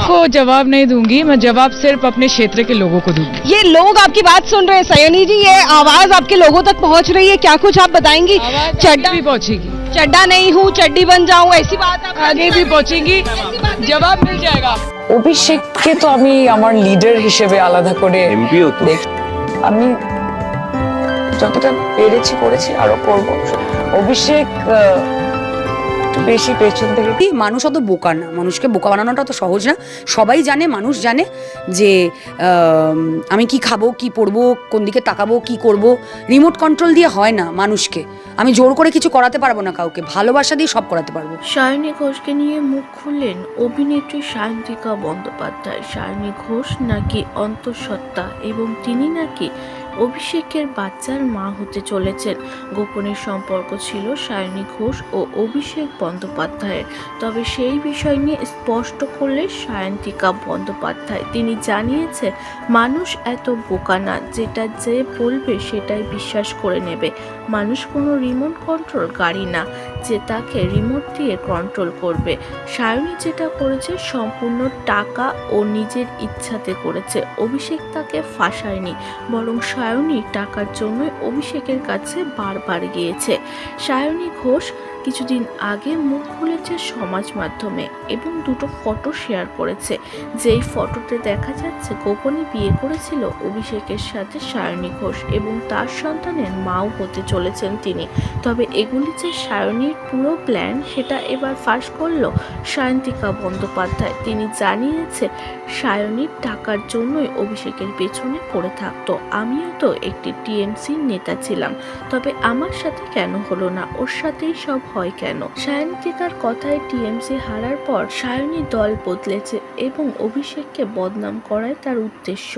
सबको जवाब नहीं दूंगी, मैं जवाब सिर्फ अपने क्षेत्र के लोगों को दूंगी। ये लोग आपकी बात सुन रहे हैं सयानी जी, ये आवाज आपके लोगों तक पहुंच रही है, क्या कुछ आप बताएंगी? चड्डा भी पहुंचेगी, चड्डा नहीं हूँ चड्डी बन जाऊं, ऐसी बात आप आगे भी पहुंचेंगी, जवाब मिल जाएगा। অভিষেককে তো আমি আমার লিডার হিসেবে আলাদা করে এমপিও তো দেখি। আমি যতটা পেরেছি করেছি, আরো করব। অভিষেক একটু বেশি পেছন থেকে। মানুষ অত বোকা না, মানুষকে বোকা বানানোটা অত সহজ না। সবাই জানে, মানুষ জানে যে আমি কি খাবো, কি পরবো, কোন দিকে তাকাবো, কি করব। রিমোট কন্ট্রোল দিয়ে হয় না মানুষকে। আমি জোর করে কিছু করাতে পারবো না কাউকে, ভালোবাসা দিয়ে সব করাতে পারবো। সায়নী ঘোষকে নিয়ে মুখ খুললেন অভিনেত্রী সায়ন্তিকা বন্দ্যোপাধ্যায়। সায়নী ঘোষ নাকি অন্তঃসত্ত্বা এবং তিনি নাকি অভিষেকের বাচ্চার মা হতে চলেছেন। গোপনের সম্পর্ক ছিল সায়নী ঘোষ ও অভিষেক বন্দ্যোপাধ্যায়ের, তবে সেই বিষয় নিয়ে স্পষ্ট করলেন সায়ন্তিকা বন্দ্যোপাধ্যায়। তিনি জানিয়েছে মানুষ এত বোকা না, যেটা যে বলবে সেটাই বিশ্বাস করে নেবে। মানুষ কোনো রিমোট কন্ট্রোল গাড়ি না যে তাকে রিমোট দিয়ে কন্ট্রোল করবে। সায়নী যেটা করেছে সম্পূর্ণ টাকা ও নিজের ইচ্ছাতে করেছে। অভিষেক তাকে ফাঁসায়নি, বরং সায়নী টাকার জন্যই অভিষেকের কাছে বারবার গিয়েছে। সায়নী ঘোষ কিছুদিন আগে মুখ খুলেছে সমাজ মাধ্যমে এবং দুটো ফটো শেয়ার করেছে। যেই ফটোতে দেখা যাচ্ছে গোপনে বিয়ে করেছিল অভিষেকের সাথে সায়নী ঘোষ এবং তার সন্তানের মাও হতে চলেছেন তিনি। তবে এগুলি যে সায়নীর পুরো প্ল্যান, সেটা এবার ফাঁস করলো সায়ন্তিকা বন্দ্যোপাধ্যায়। তিনি জানিয়েছে সায়নীর টাকার জন্যই অভিষেকের পেছনে পড়ে থাকতো। আমিও তো একটি টিএমসির নেতা ছিলাম, তবে আমার সাথে কেন হলো না, ওর সাথেই সব হয় কেন? সায়ন্তিকার কথায় টিএমসি হারার পর সায়নী দল বদলেছে এবং অভিষেককে বদনাম করাই তার উদ্দেশ্য।